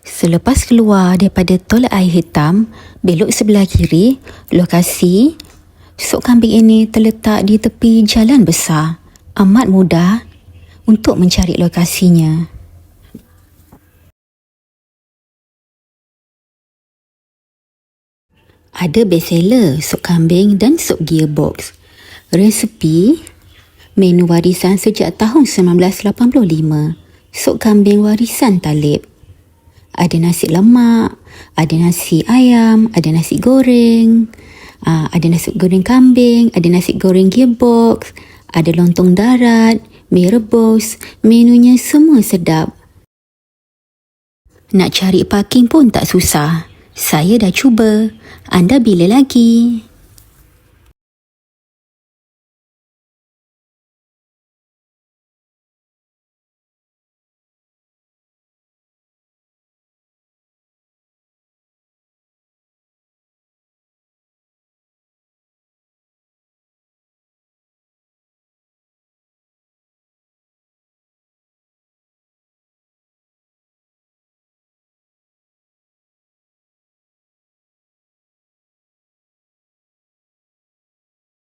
Selepas keluar daripada tol air hitam, belok sebelah kiri, lokasi sup kambing ini terletak di tepi jalan besar. Amat mudah untuk mencari lokasinya. Ada bestseller sup kambing dan sup gearbox. Resepi menu warisan sejak tahun 1985. Sup kambing warisan Talib. Ada nasi lemak, ada nasi ayam, ada nasi goreng, ada nasi goreng kambing, ada nasi goreng gearbox, ada lontong darat, mi rebus. Menunya semua sedap. Nak cari parking pun tak susah. Saya dah cuba. Anda bila lagi?